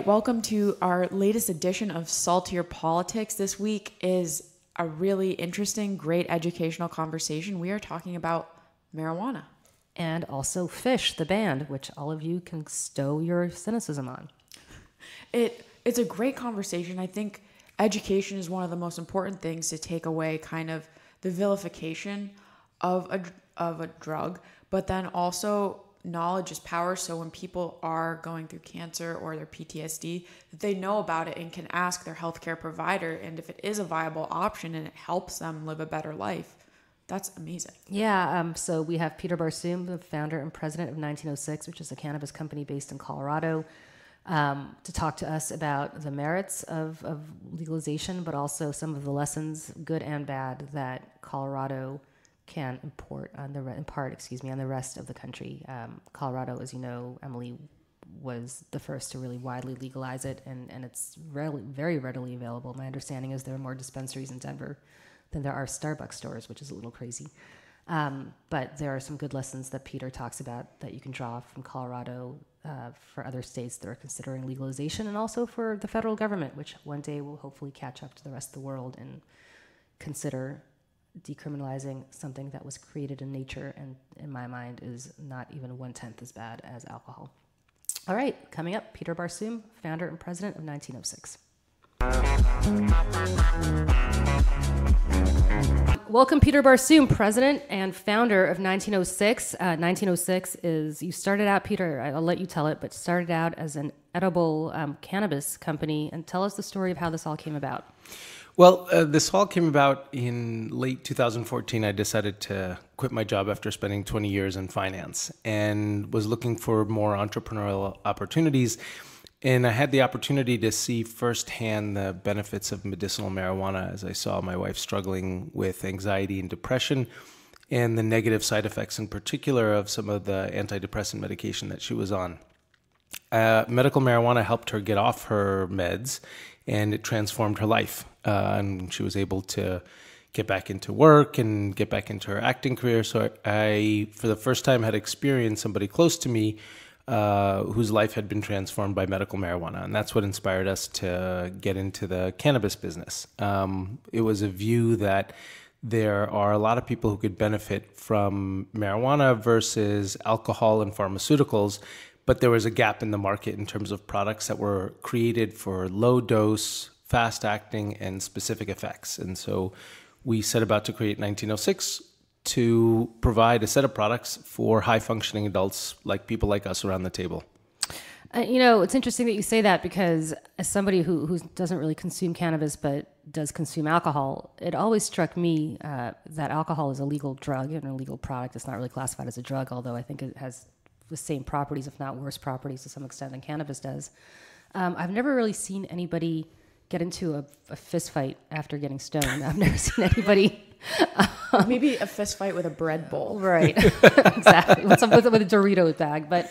right, welcome to our latest edition of Saltier Politics. This week is a really interesting, great educational conversation. We are talking about marijuana. And also Fish, the band, which all of you can stow your cynicism on. It's a great conversation. I think education is one of the most important things to take away kind of the vilification of a drug, but then also knowledge is power. So when people are going through cancer or their PTSD, that they know about it and can ask their healthcare provider. And if it is a viable option and it helps them live a better life, that's amazing. Yeah. So we have Peter Barsoom, the founder and president of 1906, which is a cannabis company based in Colorado, to talk to us about the merits of legalization, but also some of the lessons, good and bad, that Colorado can impart on the rest of the country. Colorado, as you know, Emily, was the first to really widely legalize it, and it's very readily available. My understanding is there are more dispensaries in Denver than there are Starbucks stores, which is a little crazy. But there are some good lessons that Peter talks about that you can draw from Colorado for other states that are considering legalization, and also for the federal government, which one day will hopefully catch up to the rest of the world and consider decriminalizing something that was created in nature and, in my mind, is not even 1/10 as bad as alcohol. All right, coming up, Peter Barsoom, founder and president of 1906. Welcome, Peter Barsoom, president and founder of 1906. 1906 is, you started out, Peter, I'll let you tell it, but started out as an edible cannabis company. And tell us the story of how this all came about. Well, this all came about in late 2014. I decided to quit my job after spending 20 years in finance and was looking for more entrepreneurial opportunities. And I had the opportunity to see firsthand the benefits of medicinal marijuana as I saw my wife struggling with anxiety and depression and the negative side effects in particular of some of the antidepressant medication that she was on. Medical marijuana helped her get off her meds, and it transformed her life. And she was able to get back into work and get back into her acting career. So I, for the first time, had experienced somebody close to me whose life had been transformed by medical marijuana. And that's what inspired us to get into the cannabis business. It was a view that there are a lot of people who could benefit from marijuana versus alcohol and pharmaceuticals, but there was a gap in the market in terms of products that were created for low dose, fast acting, and specific effects. And so we set about to create 1906 to provide a set of products for high functioning adults, like people like us around the table. It's interesting that you say that, because as somebody who doesn't really consume cannabis but does consume alcohol, it always struck me that alcohol is a legal drug and a legal product. It's not really classified as a drug, although I think it has the same properties, if not worse properties to some extent than cannabis does. I've never really seen anybody get into a fist fight after getting stoned. I've never seen anybody... Maybe a fist fight with a bread bowl. Right, exactly, with a Doritos bag. But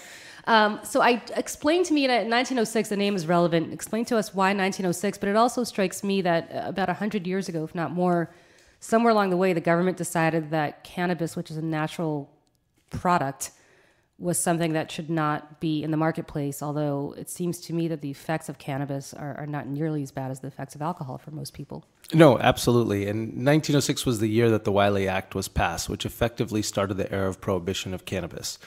so I explained to me that 1906, the name is relevant. Explain to us why 1906, but it also strikes me that about 100 years ago, if not more, somewhere along the way, the government decided that cannabis, which is a natural product, was something that should not be in the marketplace, although it seems to me that the effects of cannabis are not nearly as bad as the effects of alcohol for most people. No, absolutely. And 1906 was the year that the Wiley Act was passed, which effectively started the era of prohibition of cannabis.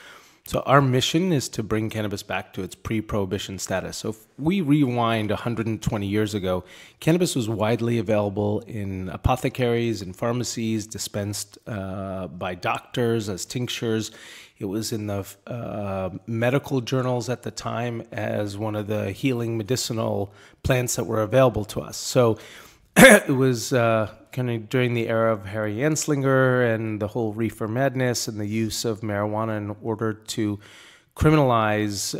So our mission is to bring cannabis back to its pre-prohibition status. So if we rewind 120 years ago, cannabis was widely available in apothecaries and pharmacies, dispensed by doctors as tinctures. It was in the medical journals at the time as one of the healing medicinal plants that were available to us. So it was kind of during the era of Harry Anslinger and the whole reefer madness and the use of marijuana in order to criminalize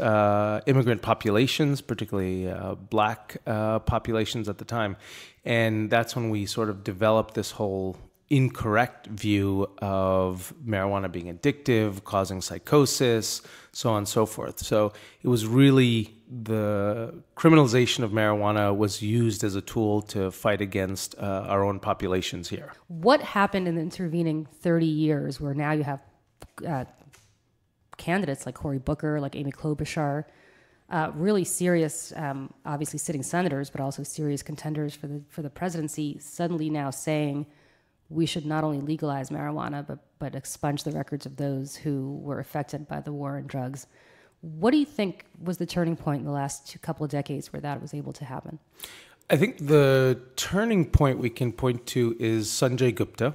immigrant populations, particularly black populations at the time. And that's when we sort of developed this whole incorrect view of marijuana being addictive, causing psychosis, so on and so forth. So it was really the criminalization of marijuana was used as a tool to fight against our own populations here. What happened in the intervening 30 years where now you have candidates like Cory Booker, like Amy Klobuchar, really serious, obviously sitting senators, but also serious contenders for the presidency, suddenly now saying we should not only legalize marijuana, but expunge the records of those who were affected by the war on drugs. What do you think was the turning point in the last couple of decades where that was able to happen? I think the turning point we can point to is Sanjay Gupta,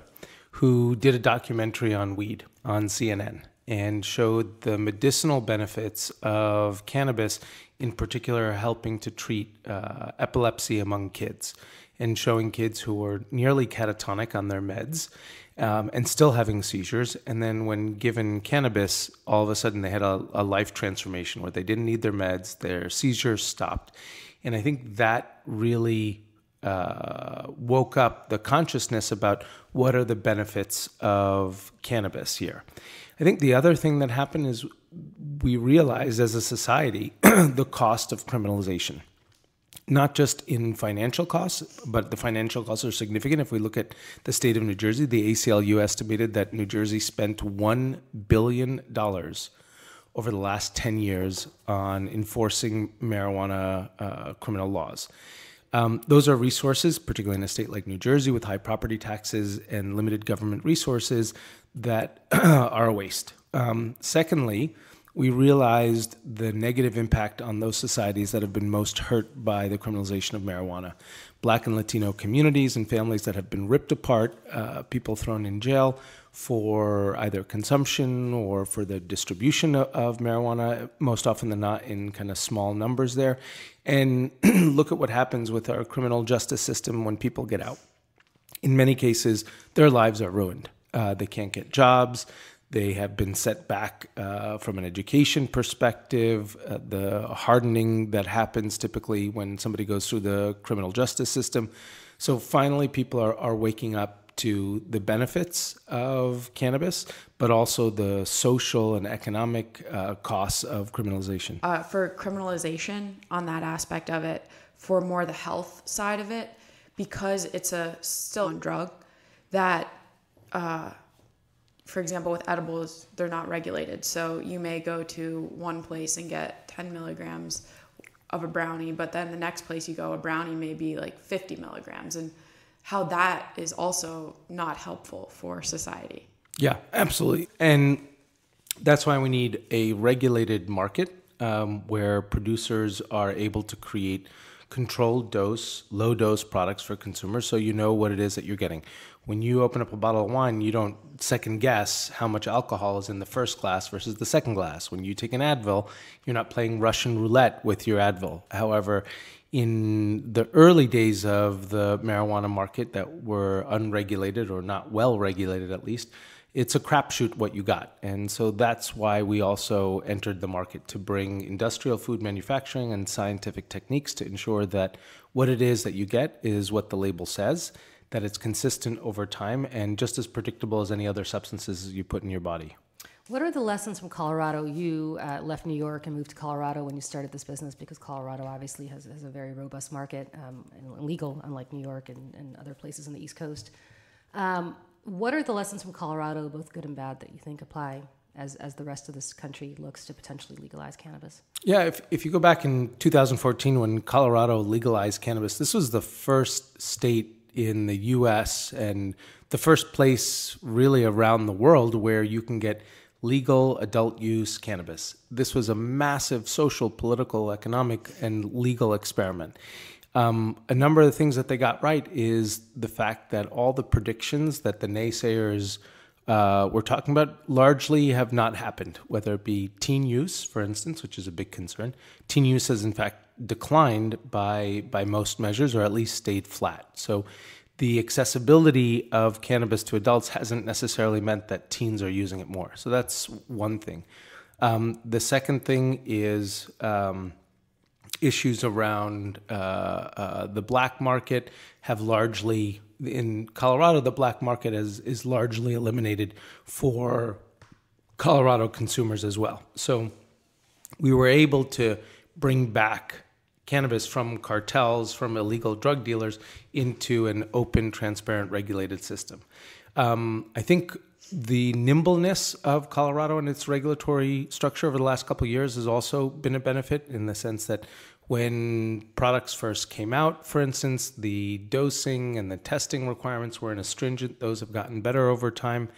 who did a documentary on weed on CNN and showed the medicinal benefits of cannabis, in particular helping to treat epilepsy among kids, and showing kids who were nearly catatonic on their meds and still having seizures. And then when given cannabis, all of a sudden they had a life transformation where they didn't need their meds, their seizures stopped. And I think that really woke up the consciousness about what are the benefits of cannabis here. I think the other thing that happened is we realized as a society the cost of criminalization. Not just in financial costs, but the financial costs are significant. If we look at the state of New Jersey, the ACLU estimated that New Jersey spent $1 billion over the last 10 years on enforcing marijuana criminal laws. Those are resources, particularly in a state like New Jersey with high property taxes and limited government resources, that are a waste. Secondly, we realized the negative impact on those societies that have been most hurt by the criminalization of marijuana. Black and Latino communities and families that have been ripped apart, people thrown in jail for either consumption or for the distribution of marijuana, most often than not in kind of small numbers there. And look at what happens with our criminal justice system when people get out. In many cases, their lives are ruined. They can't get jobs. They have been set back from an education perspective, the hardening that happens typically when somebody goes through the criminal justice system. So finally, people are waking up to the benefits of cannabis, but also the social and economic costs of criminalization. For criminalization on that aspect of it, for more the health side of it, because it's still a drug that... for example, with edibles, they're not regulated. So you may go to one place and get 10 milligrams of a brownie, but then the next place you go, a brownie may be like 50 milligrams. And how that is also not helpful for society. Yeah, absolutely. And that's why we need a regulated market where producers are able to create controlled dose, low dose products for consumers so you know what it is that you're getting. When you open up a bottle of wine, you don't second guess how much alcohol is in the first glass versus the second glass. When you take an Advil, you're not playing Russian roulette with your Advil. However, in the early days of the marijuana market that were unregulated or not well regulated at least, it's a crapshoot what you got. And so that's why we also entered the market, to bring industrial food manufacturing and scientific techniques to ensure that what it is that you get is what the label says, that it's consistent over time and just as predictable as any other substances you put in your body. What are the lessons from Colorado? You left New York and moved to Colorado when you started this business, because Colorado obviously has a very robust market and legal, unlike New York and other places on the East Coast. What are the lessons from Colorado, both good and bad, that you think apply as the rest of this country looks to potentially legalize cannabis? Yeah, if you go back in 2014 when Colorado legalized cannabis, this was the first state in the U.S. and the first place really around the world where you can get legal adult use cannabis. This was a massive social, political, economic, and legal experiment. A number of the things that they got right is the fact that all the predictions that the naysayers were talking about largely have not happened, whether it be teen use, for instance, which is a big concern. Teen use has in fact declined by most measures, or at least stayed flat. So the accessibility of cannabis to adults hasn't necessarily meant that teens are using it more. So that's one thing. The second thing is issues around the black market have largely, in Colorado, the black market is largely eliminated for Colorado consumers as well. So we were able to bring back cannabis from cartels, from illegal drug dealers, into an open, transparent, regulated system. I think The nimbleness of Colorado and its regulatory structure over the last couple of years has also been a benefit in the sense that when products first came out, for instance, the dosing and the testing requirements weren't as stringent. Those have gotten better over time.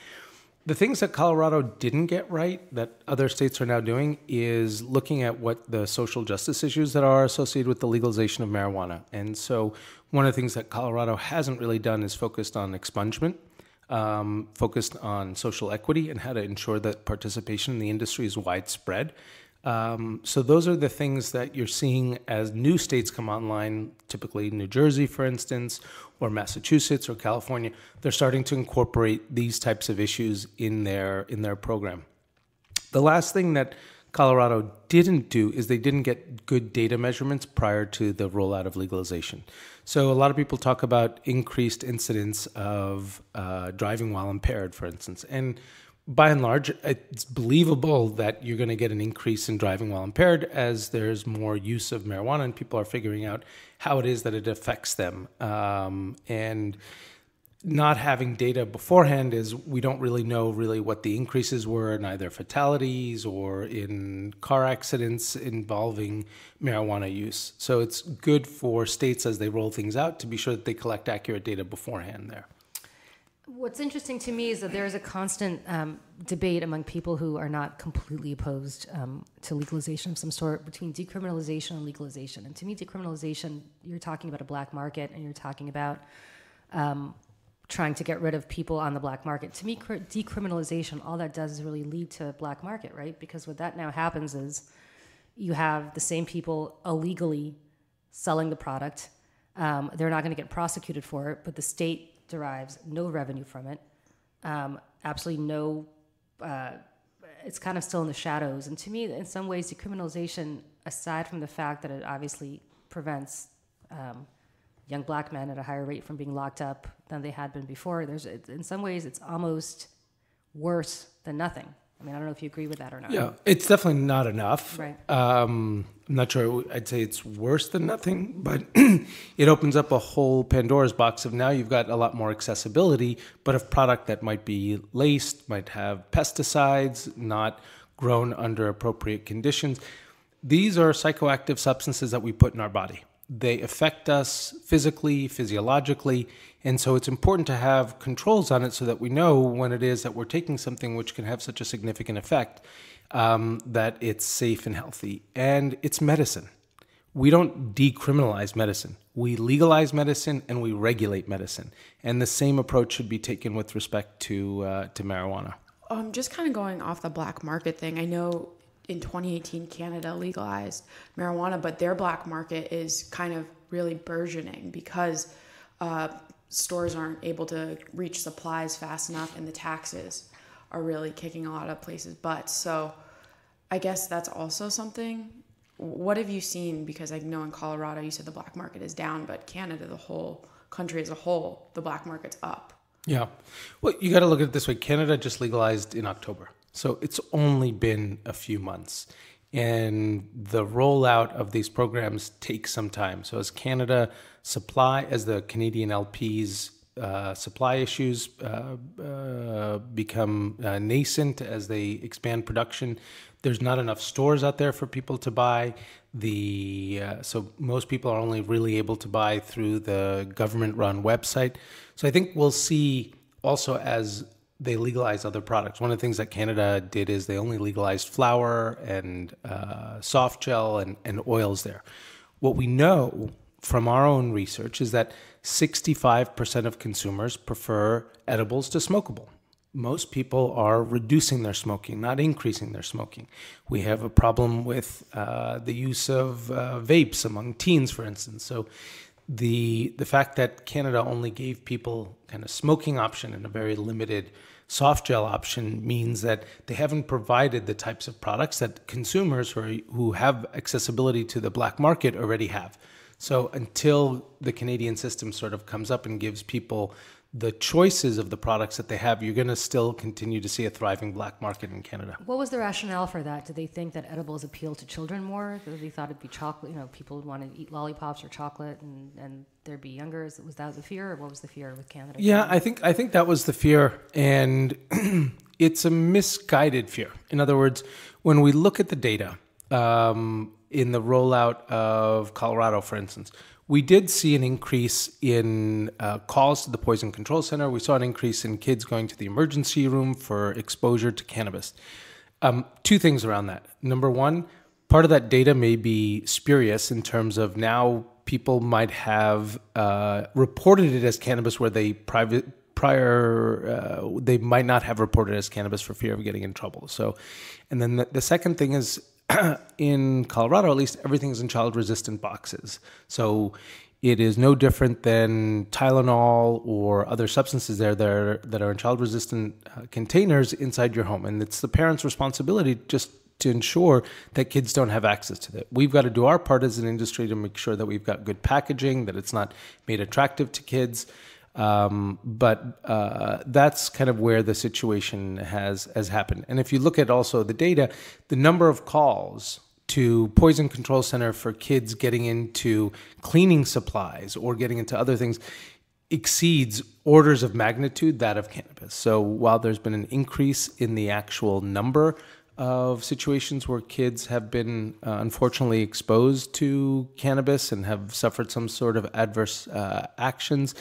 The things that Colorado didn't get right that other states are now doing is looking at what the social justice issues that are associated with the legalization of marijuana. And so one of the things that Colorado hasn't really done is focused on expungement, focused on social equity and how to ensure that participation in the industry is widespread. So those are the things that you're seeing as new states come online, typically New Jersey, for instance, or Massachusetts or California. They're starting to incorporate these types of issues in their program. The last thing that Colorado didn't do is they didn't get good data measurements prior to the rollout of legalization. So a lot of people talk about increased incidence of driving while impaired, for instance. And by and large, it's believable that you're going to get an increase in driving while impaired as there's more use of marijuana and people are figuring out how it is that it affects them. And not having data beforehand is we don't really know what the increases were in either fatalities or in car accidents involving marijuana use. So it's good for states as they roll things out to be sure that they collect accurate data beforehand there. What's interesting to me is that there is a constant debate among people who are not completely opposed to legalization of some sort between decriminalization and legalization. And to me, decriminalization, you're talking about a black market and you're talking about trying to get rid of people on the black market. To me, decriminalization, all that does is really lead to a black market, right? Because what that now happens is you have the same people illegally selling the product. They're not going to get prosecuted for it, but the state derives no revenue from it. Absolutely no, it's kind of still in the shadows. And to me, in some ways, decriminalization, aside from the fact that it obviously prevents young black men at a higher rate from being locked up than they had been before, in some ways, it's almost worse than nothing. I mean, I don't know if you agree with that or not. Yeah, it's definitely not enough. Right. I'm not sure I'd say it's worse than nothing, but it opens up a whole Pandora's box of now you've got a lot more accessibility, but of product that might be laced, might have pesticides, not grown under appropriate conditions. These are psychoactive substances that we put in our body. They affect us physically, physiologically, and so it's important to have controls on it so that we know when it is that we're taking something which can have such a significant effect, that it's safe and healthy. And it's medicine. We don't decriminalize medicine. We legalize medicine and we regulate medicine. And the same approach should be taken with respect to marijuana. Just kind of going off the black market thing, I know in 2018, Canada legalized marijuana, but their black market is kind of really burgeoning because stores aren't able to reach supplies fast enough and the taxes are really kicking a lot of places' butts. So I guess that's also something. What have you seen? Because I know in Colorado, you said the black market is down, but Canada, the whole country as a whole, the black market's up. Yeah. Well, you got to look at it this way. Canada just legalized in October. So it's only been a few months. And the rollout of these programs takes some time. So as Canada as the Canadian LPs supply issues become nascent as they expand production, there's not enough stores out there for people to buy. So most people are only really able to buy through the government-run website. So I think we'll see also as they legalize other products. One of the things that Canada did is they only legalized flour and soft gel and oils there. What we know from our own research is that 65% of consumers prefer edibles to smokable. Most people are reducing their smoking, not increasing their smoking. We have a problem with the use of vapes among teens, for instance. So the fact that Canada only gave people kind of smoking option and a very limited soft gel option means that they haven't provided the types of products that consumers who have accessibility to the black market already have. So until the Canadian system sort of comes up and gives people the choices of the products that they have, you're going to still continue to see a thriving black market in Canada. What was the rationale for that? Did they think that edibles appeal to children more? Did they thought it'd be chocolate? People would want to eat lollipops or chocolate, and they'd be younger. Was that the fear, or what was the fear with Canada? Yeah, I think that was the fear, and it's a misguided fear. In other words, when we look at the data in the rollout of Colorado, for instance, we did see an increase in calls to the Poison Control Center. We saw an increase in kids going to the emergency room for exposure to cannabis. Two things around that. Number one, part of that data may be spurious in terms of now people might have reported it as cannabis where they they might not have reported it as cannabis for fear of getting in trouble. So, and then the second thing is, in Colorado, at least, everything's in child-resistant boxes. So it is no different than Tylenol or other substances that are in child-resistant containers inside your home. And it's the parent's responsibility just to ensure that kids don't have access to that. We've got to do our part as an industry to make sure that we've got good packaging, that it's not made attractive to kids. But that's kind of where the situation has happened. And if you look at also the data, the number of calls to Poison Control Center for kids getting into cleaning supplies or getting into other things exceeds orders of magnitude that of cannabis. So while there's been an increase in the actual number of situations where kids have been unfortunately exposed to cannabis and have suffered some sort of adverse actions,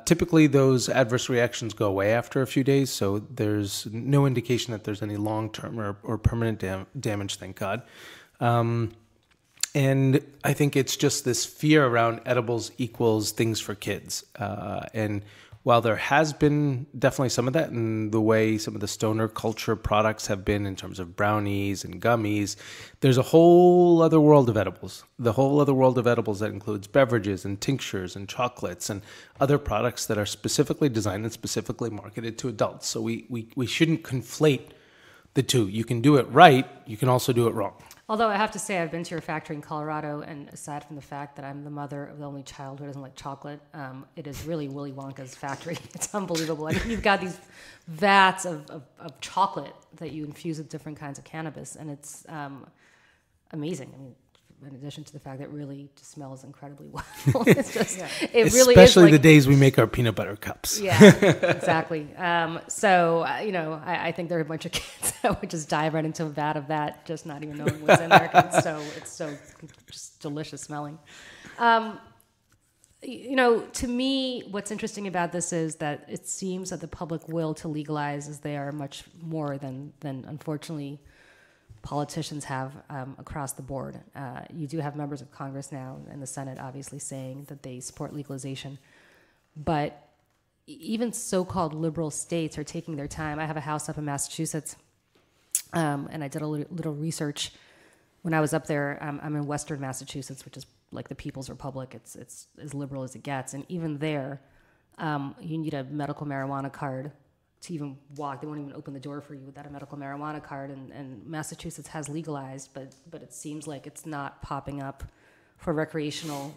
typically those adverse reactions go away after a few days, so there's no indication that there's any long-term or permanent damage, thank God. And I think it's just this fear around edibles equals things for kids. And while there has been definitely some of that in the way some of the stoner culture products have been in terms of brownies and gummies, there's a whole other world of edibles. The whole other world of edibles that includes beverages and tinctures and chocolates and other products that are specifically designed and specifically marketed to adults. So we shouldn't conflate the two. You can do it right. You can also do it wrong. Although I have to say, I've been to your factory in Colorado, and aside from the fact that I'm the mother of the only child who doesn't like chocolate, it is really Willy Wonka's factory. It's unbelievable. I mean, you've got these vats of chocolate that you infuse with different kinds of cannabis, and it's amazing. I mean, in addition to the fact that it really just smells incredibly well. It's just, it really is especially like, the days we make our peanut butter cups. Yeah, exactly. I think there are a bunch of kids that would just dive right into a vat of that, just not even knowing what's in there. It's so just delicious smelling. To me, what's interesting about this is that it seems that the public will to legalize is they are much more than unfortunately politicians have across the board. You do have members of Congress now and the Senate obviously saying that they support legalization, but even so-called liberal states are taking their time. I have a house up in Massachusetts, and I did a little research when I was up there. I'm in Western Massachusetts, which is like the People's Republic. It's as liberal as it gets, and even there, you need a medical marijuana card to even walk. They won't even open the door for you without a medical marijuana card. And Massachusetts has legalized, but it seems like it's not popping up for recreational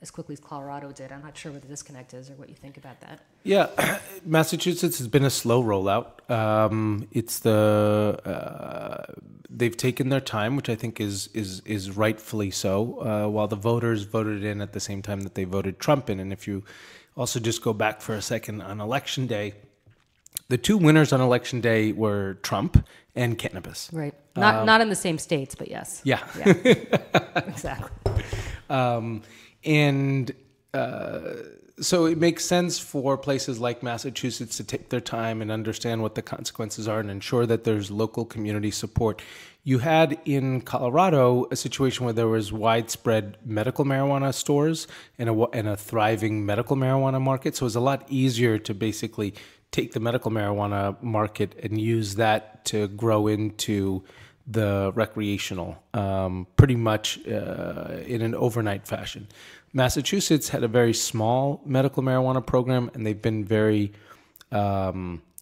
as quickly as Colorado did. I'm not sure what the disconnect is or what you think about that. Yeah, Massachusetts has been a slow rollout. They've taken their time, which I think is rightfully so, while the voters voted in at the same time that they voted Trump in. And if you also just go back for a second on Election Day, the two winners on Election Day were Trump and cannabis. Right. Not in the same states, but yes. Yeah. Exactly. So it makes sense for places like Massachusetts to take their time and understand what the consequences are and ensure that there's local community support. You had in Colorado a situation where there was widespread medical marijuana stores and a thriving medical marijuana market. So it was a lot easier to basically take the medical marijuana market and use that to grow into the recreational pretty much in an overnight fashion. Massachusetts had a very small medical marijuana program, and they've been very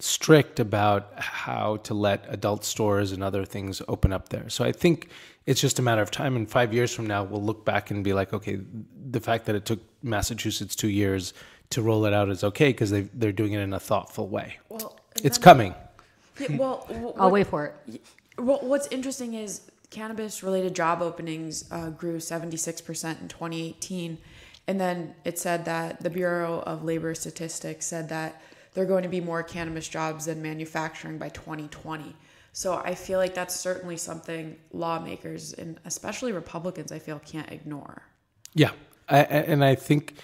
strict about how to let adult stores and other things open up there. So I think it's just a matter of time. And 5 years from now, we'll look back and be like, okay, the fact that it took Massachusetts 2 years to roll it out is okay because they're doing it in a thoughtful way. Well, it's coming. Yeah, well, I'll wait for it. Well, what's interesting is cannabis-related job openings grew 76% in 2018. And then it said that the Bureau of Labor Statistics said that there are going to be more cannabis jobs than manufacturing by 2020. So I feel like that's certainly something lawmakers, and especially Republicans, I feel, can't ignore. Yeah. And I think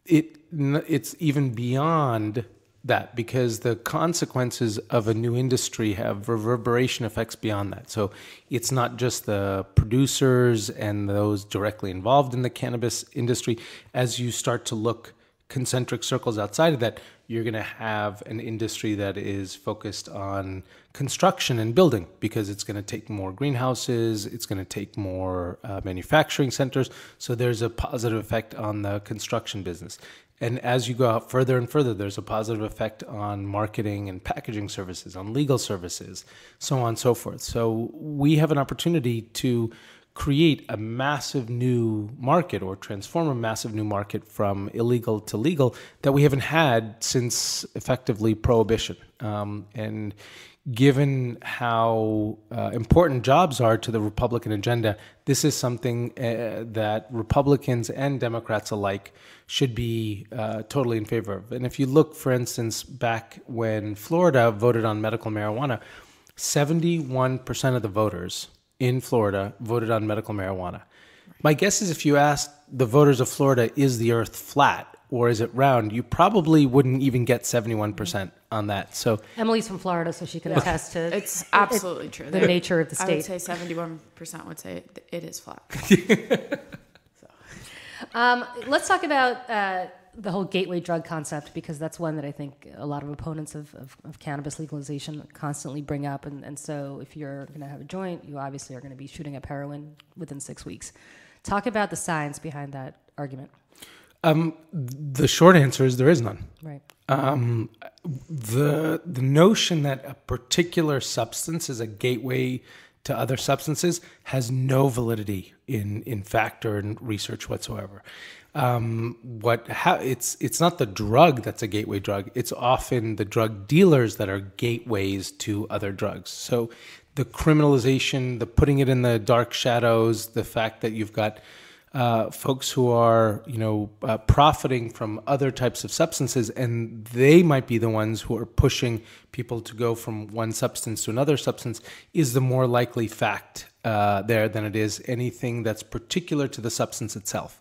it's even beyond that, because the consequences of a new industry have reverberation effects beyond that. So it's not just the producers and those directly involved in the cannabis industry. As you start to look concentric circles outside of that, you're going to have an industry that is focused on construction and building, because it's going to take more greenhouses, it's going to take more manufacturing centers. So there's a positive effect on the construction business. And as you go out further and further, there's a positive effect on marketing and packaging services, on legal services, so on and so forth. So we have an opportunity to create a massive new market, or transform a massive new market from illegal to legal, that we haven't had since effectively prohibition. And given how important jobs are to the Republican agenda, this is something that Republicans and Democrats alike should be totally in favor of. And if you look, for instance, back when Florida voted on medical marijuana, 71% of the voters in Florida voted on medical marijuana. My guess is if you asked the voters of Florida, is the earth flat or is it round, you probably wouldn't even get 71% on that. So Emily's from Florida, so she can attest to it's absolutely true. The nature of the state. I would say 71% would say it is flat. Let's talk about the whole gateway drug concept, because that's one that I think a lot of opponents of cannabis legalization constantly bring up. And so if you're going to have a joint, you obviously are going to be shooting up heroin within 6 weeks. Talk about the science behind that argument. The short answer is there is none. Right. The notion that a particular substance is a gateway to other substances has no validity in fact or in research whatsoever. It's not the drug that's a gateway drug. It's often the drug dealers that are gateways to other drugs. So the criminalization, the putting it in the dark shadows, the fact that you've got folks who are, profiting from other types of substances, and they might be the ones who are pushing people to go from one substance to another substance, is the more likely fact there than it is anything that's particular to the substance itself.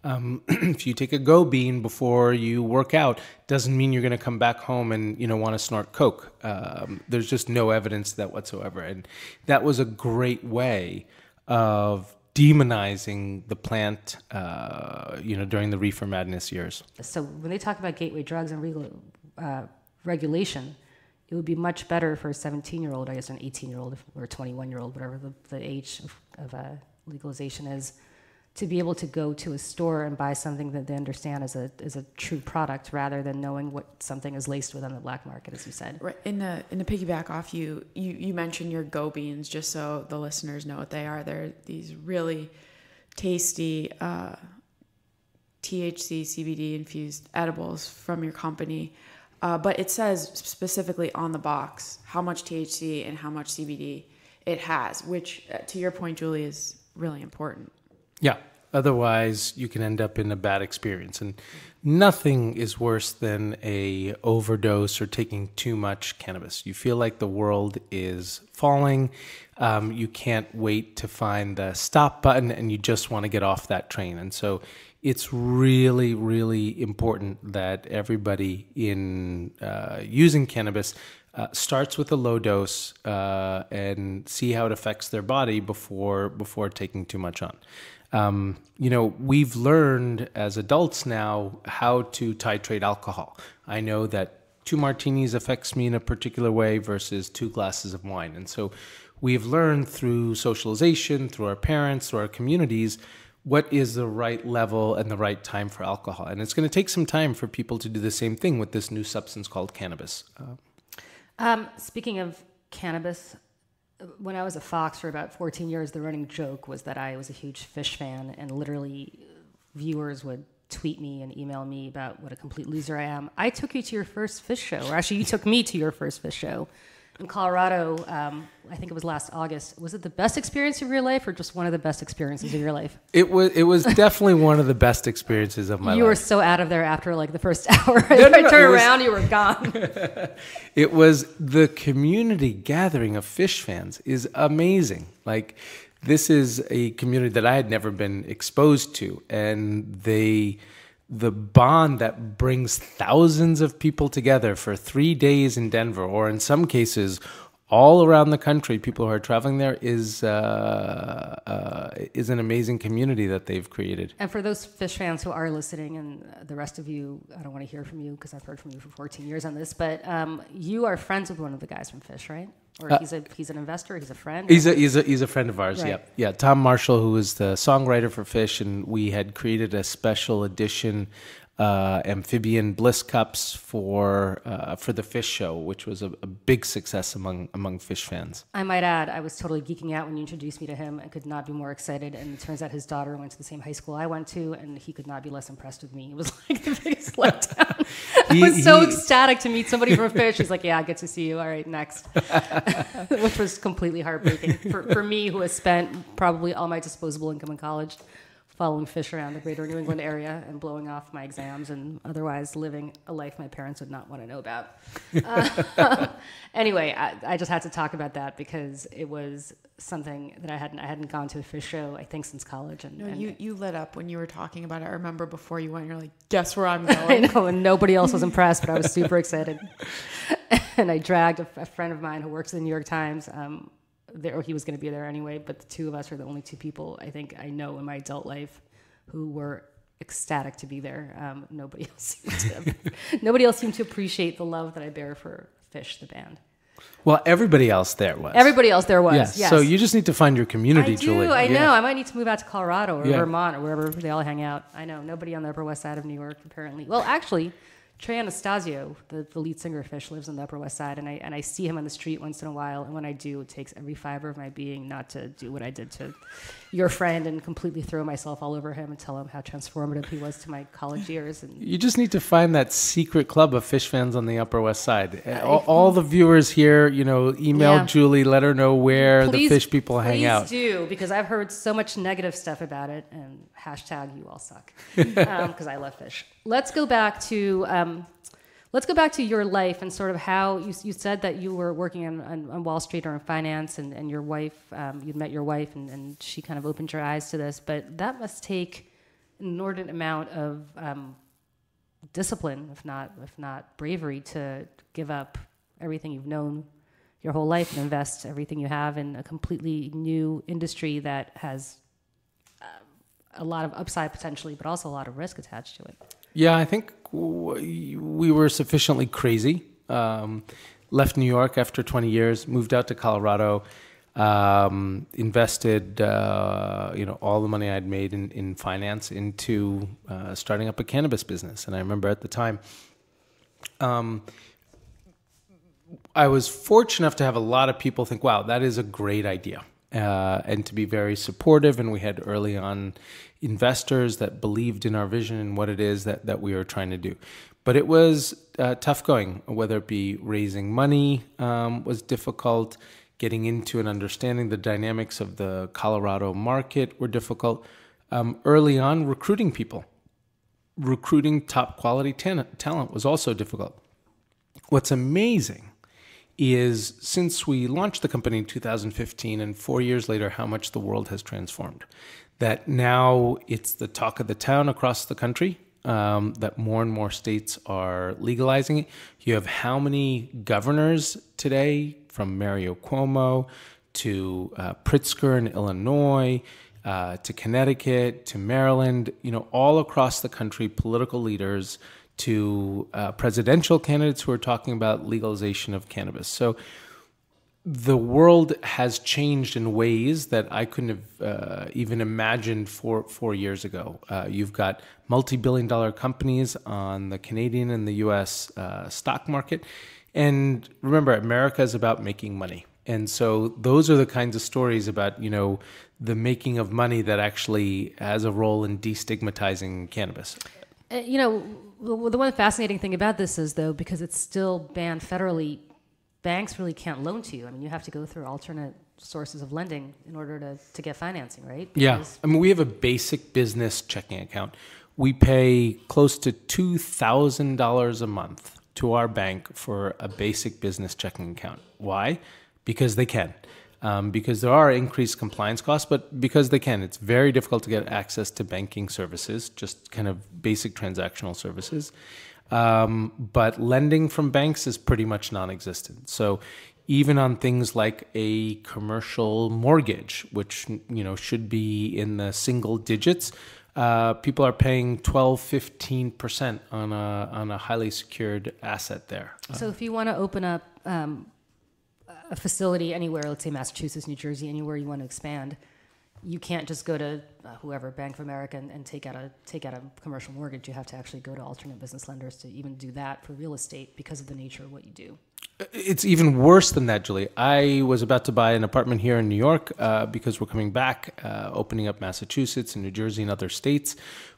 If you take a go bean before you work out, doesn't mean you're going to come back home and want to snort coke. There's just no evidence to that whatsoever, and that was a great way of demonizing the plant, during the reefer madness years. So when they talk about gateway drugs and regulation, it would be much better for a 17-year-old, I guess an 18-year-old or a 21-year-old, whatever the age of legalization is, to be able to go to a store and buy something that they understand is a true product, rather than knowing what something is laced with on the black market, as you said. Right. In the piggyback off you mentioned your go beans, just so the listeners know what they are. They're these really tasty THC CBD infused edibles from your company, but it says specifically on the box how much THC and how much CBD it has, which to your point, Julie, is really important. Yeah. Otherwise, you can end up in a bad experience. And nothing is worse than a overdose or taking too much cannabis. You feel like the world is falling. You can't wait to find the stop button, and you just want to get off that train. And so it's really, really important that everybody in using cannabis starts with a low dose and see how it affects their body before taking too much on. We've learned as adults now how to titrate alcohol. I know that 2 martinis affects me in a particular way versus 2 glasses of wine. And so we've learned through socialization, through our parents, through our communities, what is the right level and the right time for alcohol. And it's going to take some time for people to do the same thing with this new substance called cannabis. Speaking of cannabis, when I was at Fox for about 14 years, the running joke was that I was a huge Fish fan, and literally viewers would tweet me and email me about what a complete loser I am. I took you to your first fish show, or actually you took me to your first fish show in Colorado. I think it was last August. Was it the best experience of your life or just one of the best experiences of your life? It was definitely one of the best experiences of my life. You were so out of there after like the first hour. I turned around, you were gone. It was the community gathering of fish fans is amazing. Like, this is a community that I had never been exposed to, and the bond that brings thousands of people together for 3 days in Denver, or in some cases all around the country, people who are traveling there, is an amazing community that they've created. And for those fish fans who are listening, and the rest of you, I don't want to hear from you because I've heard from you for 14 years on this, but you are friends with one of the guys from Fish, right? Or he's an investor, he's a friend? He's a friend of ours, right. Yeah, Tom Marshall, who is the songwriter for Fish, and we had created a special edition amphibian bliss cups for the Fish show, which was a big success among Fish fans. I might add, I was totally geeking out when you introduced me to him. I could not be more excited, and it turns out his daughter went to the same high school I went to, and he could not be less impressed with me. It was like the biggest letdown. I was so ecstatic to meet somebody from Fish. He's like, yeah, good to see you. All right, next. Which was completely heartbreaking for me, who has spent probably all my disposable income in college following Fish around the greater New England area and blowing off my exams and otherwise living a life my parents would not want to know about. Anyway, I just had to talk about that because it was something that I hadn't gone to a Fish show, I think, since college. And you lit up when you were talking about it. I remember before you went, you're like, guess where I'm going? I know, and nobody else was impressed, but I was super excited. And I dragged a friend of mine who works at the New York Times. He was going to be there anyway, but the two of us are the only two people I think I know in my adult life who were ecstatic to be there. Nobody else seemed to appreciate the love that I bear for Fish, the band. Well, everybody else there was. Everybody else there was, yes. So you just need to find your community, Julie. I know. I might need to move out to Colorado or Vermont or wherever they all hang out. I know. Nobody on the Upper West Side of New York, apparently. Well, actually, Trey Anastasio, the lead singer of Fish, lives on the Upper West Side, and I see him on the street once in a while, and when I do, it takes every fiber of my being not to do what I did to your friend and completely throw myself all over him and tell him how transformative he was to my college years. And you just need to find that secret club of Fish fans on the Upper West Side. All the viewers here, email Julie, let her know where the Fish people hang out. Please do, because I've heard so much negative stuff about it, and hashtag you all suck, because I love Fish. Let's go back to your life and sort of how you said that you were working on Wall Street or in finance, and your wife, you'd met your wife, and she kind of opened your eyes to this. But that must take an inordinate amount of discipline, if not bravery, to give up everything you've known your whole life and invest everything you have in a completely new industry that has a lot of upside potentially, but also a lot of risk attached to it. Yeah, I think we were sufficiently crazy. Left New York after 20 years, moved out to Colorado, invested all the money I'd made in finance into starting up a cannabis business. And I remember at the time, I was fortunate enough to have a lot of people think, wow, that is a great idea. And to be very supportive. And we had early on investors that believed in our vision and what it is that we were trying to do. But it was tough going, whether it be raising money was difficult, getting into and understanding the dynamics of the Colorado market were difficult. Early on, recruiting top quality talent was also difficult. What's amazing is since we launched the company in 2015 and 4 years later, how much the world has transformed. That now it's the talk of the town across the country, that more and more states are legalizing it. You have how many governors today, from Mario Cuomo to Pritzker in Illinois, to Connecticut, to Maryland, all across the country, political leaders, to presidential candidates who are talking about legalization of cannabis. So the world has changed in ways that I couldn't have even imagined 4 years ago. You've got multi-billion-dollar companies on the Canadian and the U.S. Stock market. And remember, America is about making money. And so those are the kinds of stories about, the making of money that actually has a role in destigmatizing cannabis. The one fascinating thing about this is, though, because it's still banned federally, banks really can't loan to you. I mean, you have to go through alternate sources of lending in order to get financing, right? Because we have a basic business checking account. We pay close to $2,000 a month to our bank for a basic business checking account. Why? Because they can. Because there are increased compliance costs, but because they can. It's very difficult to get access to banking services, just kind of basic transactional services. But lending from banks is pretty much non-existent. So even on things like a commercial mortgage, which should be in the single digits, people are paying 12-15% on a highly secured asset there. So if you want to open up a facility anywhere, let's say Massachusetts, New Jersey, anywhere you want to expand, you can't just go to whoever, Bank of America, and take out a commercial mortgage. You have to actually go to alternate business lenders to even do that for real estate because of the nature of what you do. It's even worse than that, Julie. I was about to buy an apartment here in New York because we're coming back, opening up Massachusetts and New Jersey and other states.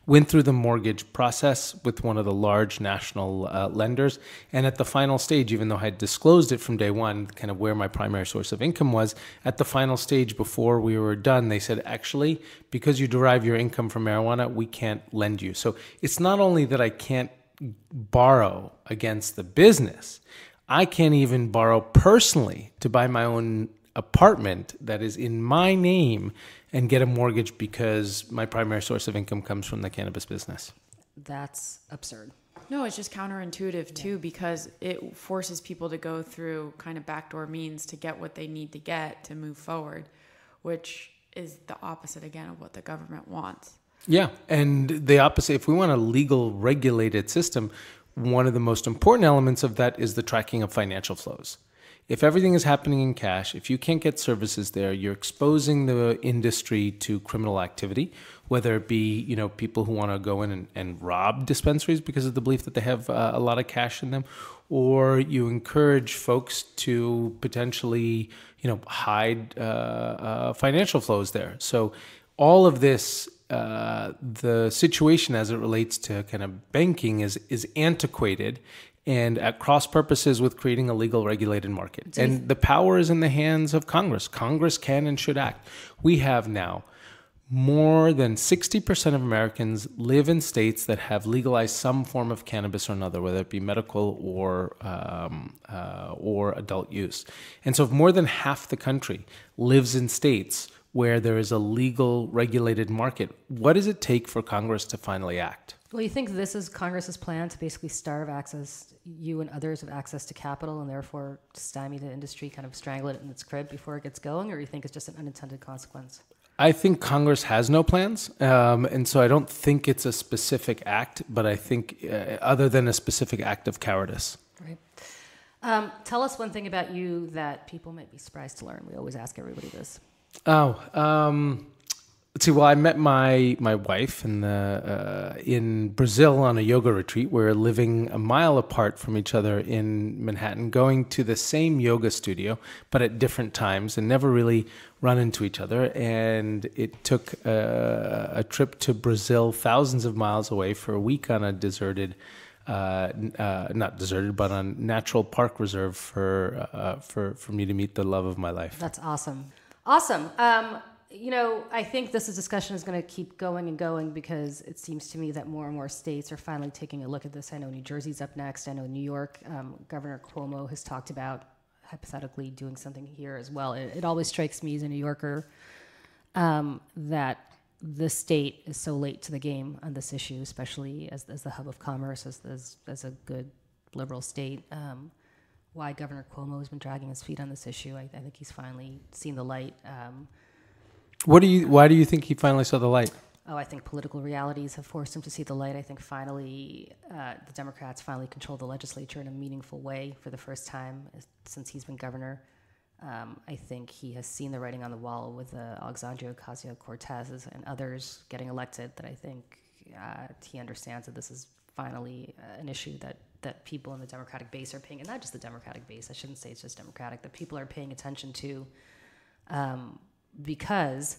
Went through the mortgage process with one of the large national lenders. And at the final stage, even though I had disclosed it from day one, kind of where my primary source of income was, at the final stage before we were done, they said, actually, because you derive your income from marijuana, we can't lend you. So it's not only that I can't borrow against the business, I can't even borrow personally to buy my own apartment that is in my name and get a mortgage because my primary source of income comes from the cannabis business. That's absurd. No, it's just counterintuitive too, because it forces people to go through kind of backdoor means to get what they need to get to move forward, which is the opposite again of what the government wants. Yeah, and the opposite, if we want a legal regulated system, one of the most important elements of that is the tracking of financial flows. If everything is happening in cash, if you can't get services there, you're exposing the industry to criminal activity, whether it be, people who want to go in and rob dispensaries because of the belief that they have a lot of cash in them, or you encourage folks to potentially, hide financial flows there. So all of this, the situation as it relates to kind of banking is antiquated and at cross purposes with creating a legal regulated market. And the power is in the hands of Congress. Congress can and should act. We have now more than 60% of Americans live in states that have legalized some form of cannabis or another, whether it be medical or adult use. And so if more than half the country lives in states where there is a legal regulated market, what does it take for Congress to finally act? Well, you think this is Congress's plan to basically starve you and others of access to capital and therefore stymie the industry, kind of strangle it in its crib before it gets going, or you think it's just an unintended consequence? I think Congress has no plans, and so I don't think it's a specific act, but I think other than a specific act of cowardice. Right. Tell us one thing about you that people might be surprised to learn. We always ask everybody this. Let's see. Well, I met my wife in Brazil on a yoga retreat. We're living a mile apart from each other in Manhattan, going to the same yoga studio, but at different times, and never really run into each other. And it took a trip to Brazil, thousands of miles away, for a week on a deserted, not deserted, but on natural park reserve for me to meet the love of my life. That's awesome. Awesome. I think this discussion is going to keep going and going because it seems to me that more and more states are finally taking a look at this. I know New Jersey's up next. I know New York, Governor Cuomo has talked about hypothetically doing something here as well. It always strikes me as a New Yorker that the state is so late to the game on this issue, especially as the hub of commerce, as a good liberal state. Why Governor Cuomo has been dragging his feet on this issue. I think he's finally seen the light. Why do you think he finally saw the light? I think political realities have forced him to see the light. I think finally the Democrats finally control the legislature in a meaningful way for the first time since he's been governor. I think he has seen the writing on the wall with Alexandria Ocasio-Cortez and others getting elected, that I think he understands that this is finally an issue that that people in the Democratic base are paying, and not just the Democratic base, I shouldn't say it's just Democratic, that people are paying attention to because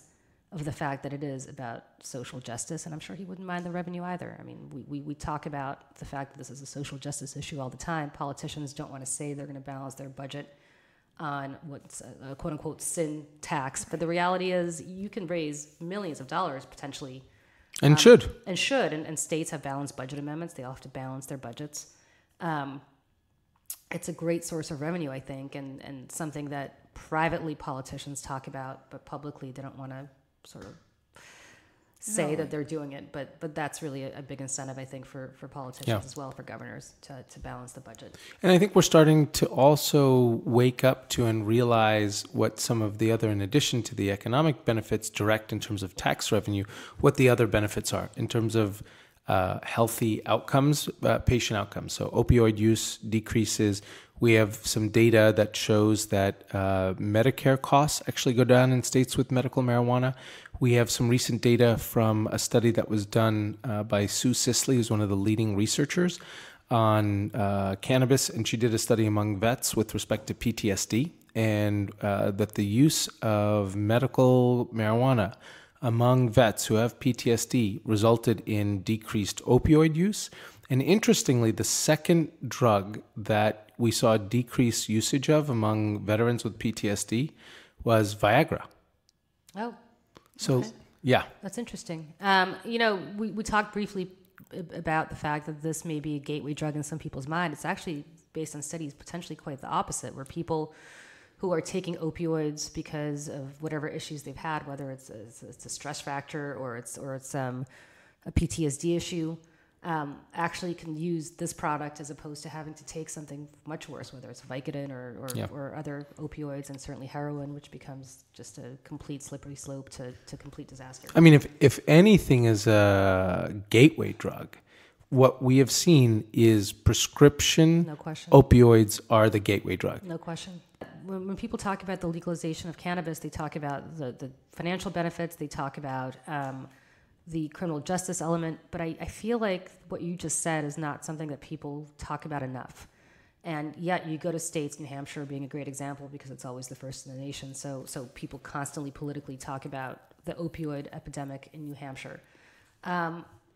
of the fact that it is about social justice, and I'm sure he wouldn't mind the revenue either. I mean, we talk about the fact that this is a social justice issue all the time. Politicians don't want to say they're going to balance their budget on what's a quote-unquote sin tax, but the reality is you can raise millions of dollars potentially. And should. And states have balanced budget amendments. They all have to balance their budgets. It's a great source of revenue, I think, and something that privately politicians talk about, but publicly they don't want to sort of say that they're doing it. But that's really a big incentive, I think, for politicians as well, for governors to balance the budget. And I think we're starting to also wake up to and realize what some of the other, in addition to the economic benefits direct in terms of tax revenue, what the other benefits are in terms of healthy outcomes, patient outcomes. So opioid use decreases. We have some data that shows that Medicare costs actually go down in states with medical marijuana. We have some recent data from a study that was done by Sue Sisley, who's one of the leading researchers on cannabis, and she did a study among vets with respect to PTSD, and that the use of medical marijuana among vets who have PTSD resulted in decreased opioid use. And interestingly, the second drug that we saw decreased usage of among veterans with PTSD was Viagra. Oh. So, okay. Yeah. That's interesting. We talked briefly about the fact that this may be a gateway drug in some people's mind. It's actually, based on studies, potentially quite the opposite, where people who are taking opioids because of whatever issues they've had, whether it's a stress factor or it's a PTSD issue, actually can use this product as opposed to having to take something much worse, whether it's Vicodin or other opioids, and certainly heroin, which becomes just a complete slippery slope to complete disaster. I mean, if anything is a gateway drug, what we have seen is prescription opioids are the gateway drug. No question. When people talk about the legalization of cannabis, they talk about the financial benefits, they talk about the criminal justice element, but I feel like what you just said is not something that people talk about enough. And yet you go to states, New Hampshire being a great example because it's always the first in the nation, so people constantly politically talk about the opioid epidemic in New Hampshire.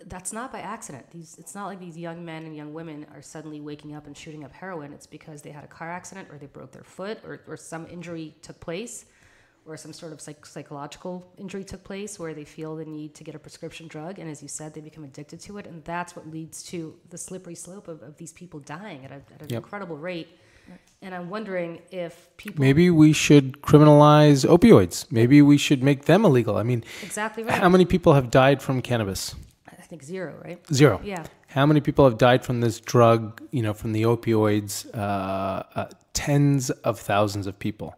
That's not by accident. It's not like these young men and young women are suddenly waking up and shooting up heroin. It's because they had a car accident, or they broke their foot, or some injury took place, or some sort of psychological injury took place where they feel the need to get a prescription drug. And as you said, they become addicted to it. And that's what leads to the slippery slope of these people dying at an incredible rate. And I'm wondering if people... Maybe we should criminalize opioids. Maybe we should make them illegal. I mean, exactly right. How many people have died from cannabis? I think 0, right? 0. Yeah. How many people have died from this drug, from the opioids? Tens of thousands of people.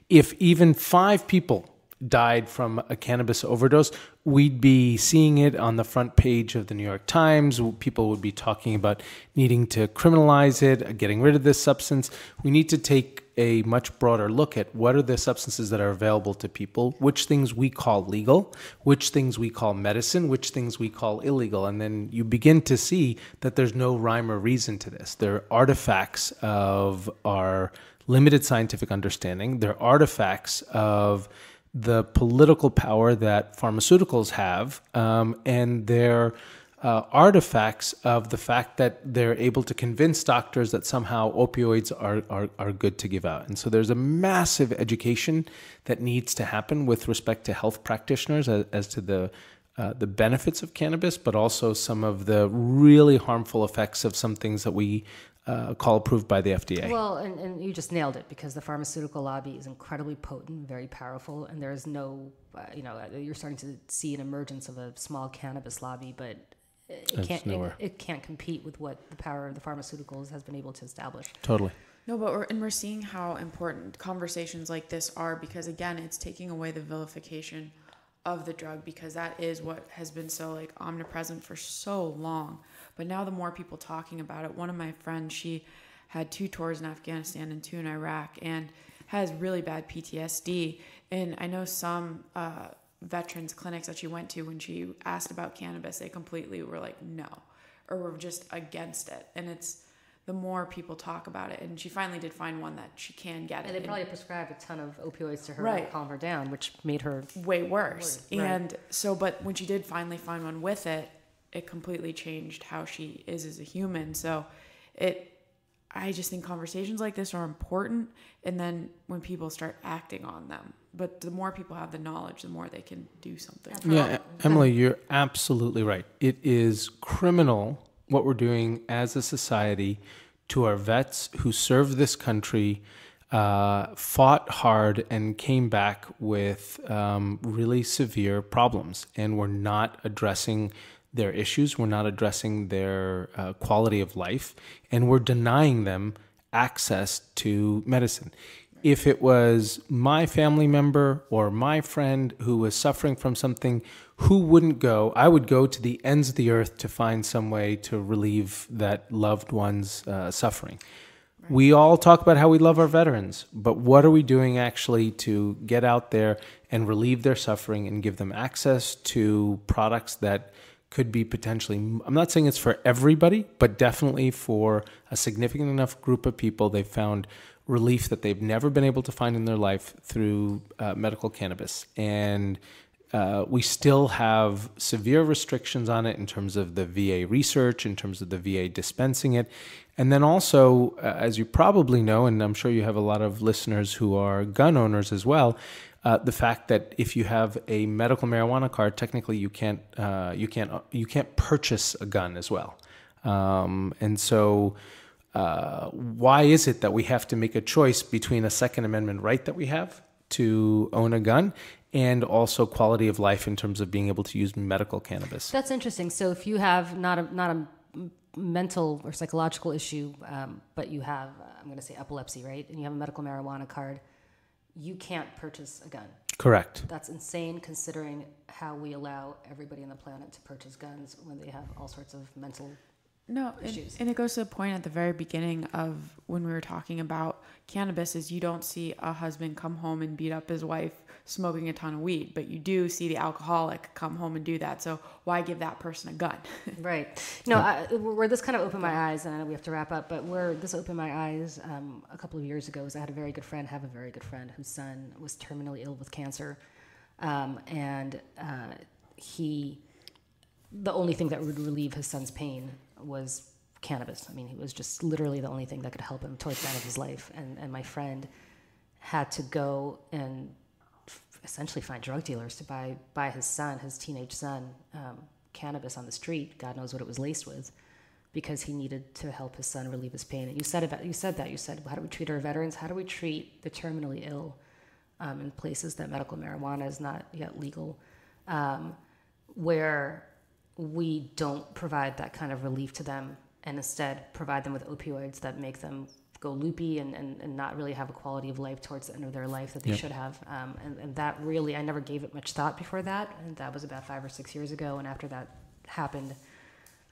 If even 5 people died from a cannabis overdose, we'd be seeing it on the front page of the New York Times. People would be talking about needing to criminalize it, getting rid of this substance. We need to take a much broader look at what are the substances that are available to people, which things we call legal, which things we call medicine, which things we call illegal. And then you begin to see that there's no rhyme or reason to this. They're artifacts of our limited scientific understanding. They're artifacts of the political power that pharmaceuticals have, and they're artifacts of the fact that they're able to convince doctors that somehow opioids are good to give out. And so there's a massive education that needs to happen with respect to health practitioners as to the benefits of cannabis, but also some of the really harmful effects of some things that we call approved by the FDA. Well, and you just nailed it, because the pharmaceutical lobby is incredibly potent, very powerful, and there is no, you're starting to see an emergence of a small cannabis lobby, but it can't compete with what the power of the pharmaceuticals has been able to establish. Totally. No, but we're seeing how important conversations like this are, because again, it's taking away the vilification of the drug, because that is what has been so omnipresent for so long. But now the more people talking about it, one of my friends, she had 2 tours in Afghanistan and 2 in Iraq, and has really bad PTSD. And I know some veterans clinics that she went to, when she asked about cannabis, they completely were like, no, or were just against it. And it's the more people talk about it. And she finally did find one that she can get. And they probably prescribed a ton of opioids to her Right. to calm her down, which made her way worse. Right. And so, but when she did finally find one with it, it completely changed how she is as a human. So I just think conversations like this are important. And then when people start acting on them, but the more people have the knowledge, the more they can do something. Yeah, Emily, you're absolutely right. It is criminal what we're doing as a society to our vets who served this country, fought hard, and came back with really severe problems. And we're not addressing their issues. We're not addressing their quality of life. And we're denying them access to medicine. If it was my family member or my friend who was suffering from something, who wouldn't go? I would go to the ends of the earth to find some way to relieve that loved one's suffering. Right. We all talk about how we love our veterans, but what are we doing actually to get out there and relieve their suffering and give them access to products that could be potentially, I'm not saying it's for everybody, but definitely for a significant enough group of people, they've found relief that they've never been able to find in their life through medical cannabis. And we still have severe restrictions on it in terms of the VA research, in terms of the VA dispensing it. And then also, as you probably know, and I'm sure you have a lot of listeners who are gun owners as well, the fact that if you have a medical marijuana card, technically you can't purchase a gun as well. And so why is it that we have to make a choice between a Second Amendment right that we have to own a gun and also quality of life in terms of being able to use medical cannabis? That's interesting. So if you have not a mental or psychological issue, but you have, I'm going to say epilepsy, right? And you have a medical marijuana card, you can't purchase a gun. Correct. That's insane considering how we allow everybody on the planet to purchase guns when they have all sorts of mental issues. And it goes to the point at the very beginning of when we were talking about cannabis is you don't see a husband come home and beat up his wife smoking a ton of weed, but you do see the alcoholic come home and do that. So why give that person a gun? Right. Where this kind of opened my eyes, and I know we have to wrap up, but where this opened my eyes a couple of years ago is I had a very good friend whose son was terminally ill with cancer. The only thing that would relieve his son's pain was cannabis. I mean, it was just literally the only thing that could help him towards the end of his life. And my friend had to go and essentially find drug dealers to buy his teenage son, cannabis on the street. God knows what it was laced with, because he needed to help his son relieve his pain. And you said, how do we treat our veterans? How do we treat the terminally ill in places that medical marijuana is not yet legal, where we don't provide that kind of relief to them and instead provide them with opioids that make them go loopy and not really have a quality of life towards the end of their life that they should have. And that really, I never gave it much thought before that. And that was about 5 or 6 years ago. And after that happened,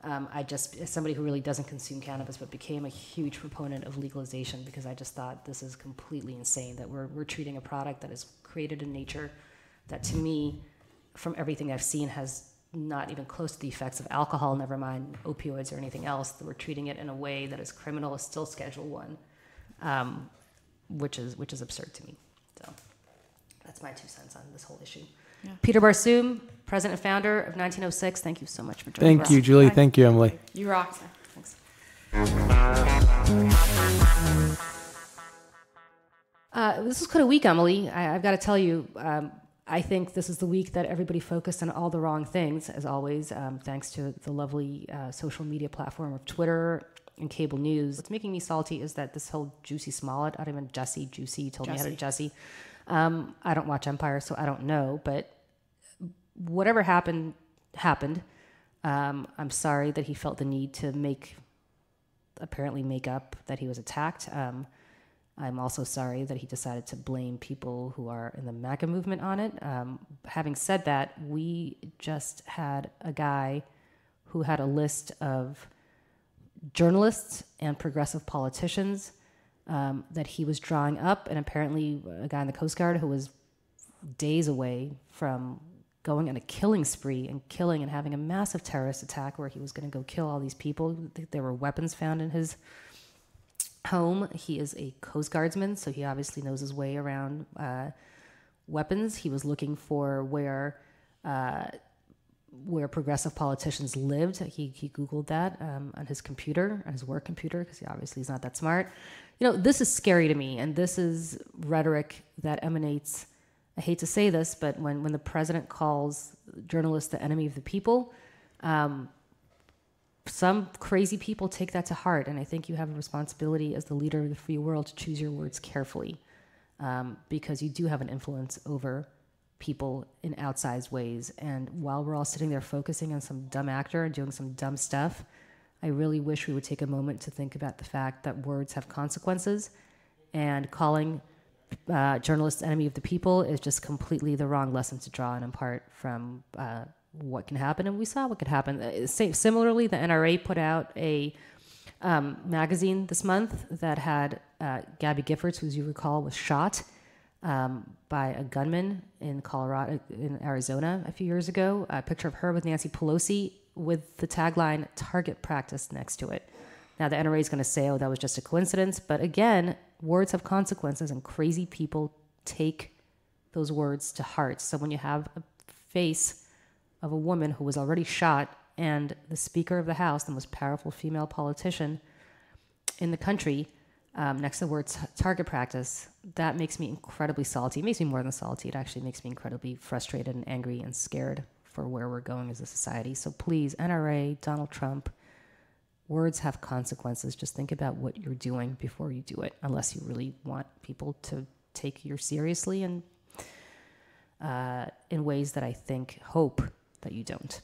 I just, as somebody who really doesn't consume cannabis, but became a huge proponent of legalization, because I just thought this is completely insane that we're treating a product that is created in nature that, to me, from everything I've seen, has not even close to the effects of alcohol, never mind opioids or anything else. That we're treating it in a way that is criminal, is still Schedule I, which is absurd to me. So that's my 2 cents on this whole issue. Yeah. Peter Barsoom, president and founder of 1906. Thank you so much for joining us. Thank you, Julie. Bye. Thank you, Emily. You rock. Thanks. This is quite a week, Emily. I've got to tell you, I think this is the week that everybody focused on all the wrong things, as always, thanks to the lovely social media platform of Twitter and cable news. What's making me salty is that this whole Juicy Smollett, I don't even Juicy told me how to Jesse. I don't watch Empire, so I don't know, but whatever happened. I'm sorry that he felt the need to make up that he was attacked. I'm also sorry that he decided to blame people who are in the MAGA movement on it. Having said that, we just had a guy who had a list of journalists and progressive politicians that he was drawing up, and apparently a guy in the Coast Guard who was days away from going on a killing spree and killing and having a massive terrorist attack where he was going to go kill all these people. There were weapons found in his home. He is a Coast Guardsman, so he obviously knows his way around weapons. He was looking for where progressive politicians lived. He Googled that on his computer, on his work computer, because he obviously is not that smart. This is scary to me, and this is rhetoric that emanates, I hate to say this, but when the president calls journalists the enemy of the people, some crazy people take that to heart, and I think you have a responsibility as the leader of the free world to choose your words carefully, because you do have an influence over people in outsized ways. And while we're all sitting there focusing on some dumb actor and doing some dumb stuff, I really wish we would take a moment to think about the fact that words have consequences, and calling journalists enemy of the people is just completely the wrong lesson to draw and impart from what can happen. And we saw what could happen. Similarly, the NRA put out a magazine this month that had Gabby Giffords, who, as you recall, was shot by a gunman in Arizona a few years ago. A picture of her with Nancy Pelosi with the tagline "Target Practice" next to it. Now, the NRA is going to say, oh, that was just a coincidence. But again, words have consequences, and crazy people take those words to heart. So when you have a face of a woman who was already shot and the Speaker of the House, the most powerful female politician in the country, next to the word target practice, that makes me incredibly salty. It makes me more than salty. It actually makes me incredibly frustrated and angry and scared for where we're going as a society. So please, NRA, Donald Trump, words have consequences. Just think about what you're doing before you do it, unless you really want people to take you seriously, and in ways that I hope that you don't.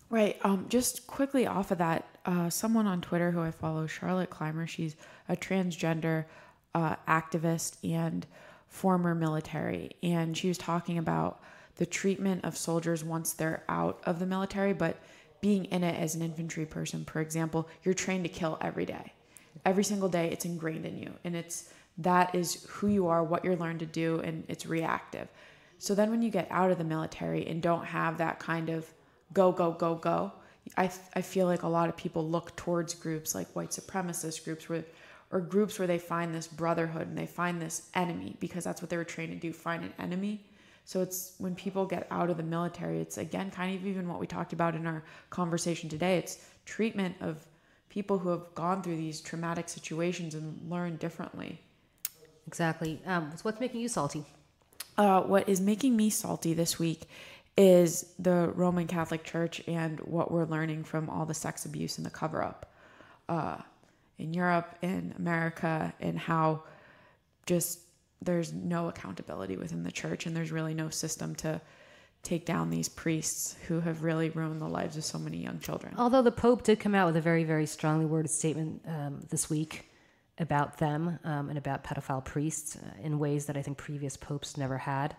Right. Just quickly off of that, someone on Twitter who I follow, Charlotte Clymer, she's a transgender activist and former military. And she was talking about the treatment of soldiers once they're out of the military, but being in it as an infantry person, for example, you're trained to kill every day. Every single day, it's ingrained in you. And that is who you are, what you're learned to do, and it's reactive. So then when you get out of the military and don't have that kind of go, go, go, go, I feel like a lot of people look towards groups like white supremacist groups or groups where they find this brotherhood and they find this enemy, because that's what they were trained to do, find an enemy. So it's when people get out of the military, it's again kind of even what we talked about in our conversation today. It's treatment of people who have gone through these traumatic situations and learn differently. Exactly. So what's making you salty? What is making me salty this week is the Roman Catholic Church and what we're learning from all the sex abuse and the cover-up in Europe, in America, and how just there's no accountability within the church, and there's really no system to take down these priests who have really ruined the lives of so many young children. Although the Pope did come out with a very, very strongly worded statement this week about them and about pedophile priests in ways that I think previous popes never had.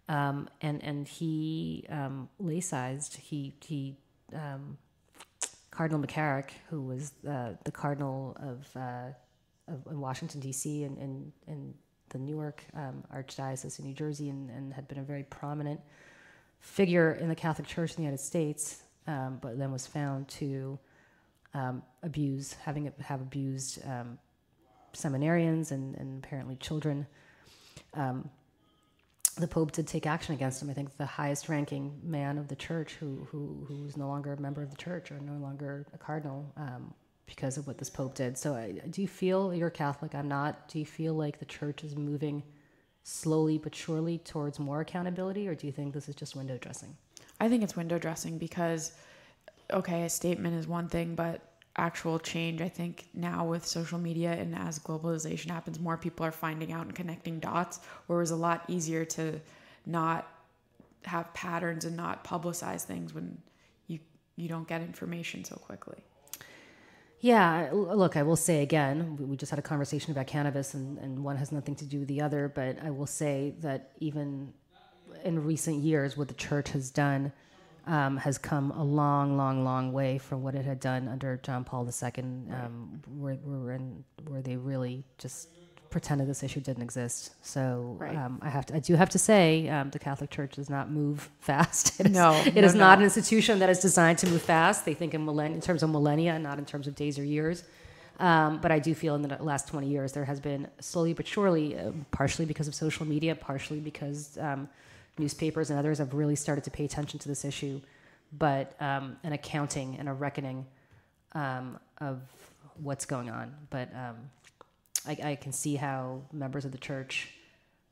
And he laicized, Cardinal McCarrick, who was the cardinal of Washington, D.C. and the Newark Archdiocese in New Jersey, and had been a very prominent figure in the Catholic Church in the United States, but then was found to have abused seminarians and apparently children. The Pope did take action against him. I think the highest ranking man of the church who's no longer a member of the church or no longer a cardinal because of what this Pope did. So do you feel, you're Catholic, I'm not, do you feel like the church is moving slowly but surely towards more accountability, or do you think this is just window dressing? I think it's window dressing because, okay, a statement is one thing, but actual change, I think now with social media and as globalization happens, more people are finding out and connecting dots, where it was a lot easier to not have patterns and not publicize things when you don't get information so quickly. Yeah, look, I will say again, we just had a conversation about cannabis and one has nothing to do with the other, but I will say that even in recent years, what the church has done has come a long, long, long way from what it had done under John Paul II, where they really just pretended this issue didn't exist. So right. I do have to say, the Catholic Church does not move fast. It is not an institution that is designed to move fast. They think in terms of millennia, not in terms of days or years. But I do feel in the last 20 years there has been slowly but surely, partially because of social media, partially because newspapers and others have really started to pay attention to this issue, but an accounting and a reckoning of what's going on. But I can see how members of the church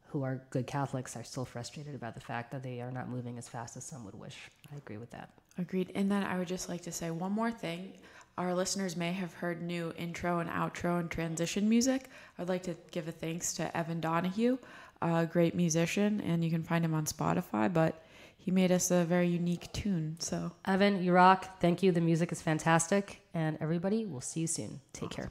who are good Catholics are still frustrated about the fact that they are not moving as fast as some would wish. I agree with that. Agreed. And then I would just like to say one more thing. Our listeners may have heard new intro and outro and transition music. I'd like to give a thanks to Evan Donahue, a great musician, and you can find him on Spotify, but he made us a very unique tune. So Evan, you rock. Thank you. The music is fantastic. And everybody, we'll see you soon. Take care.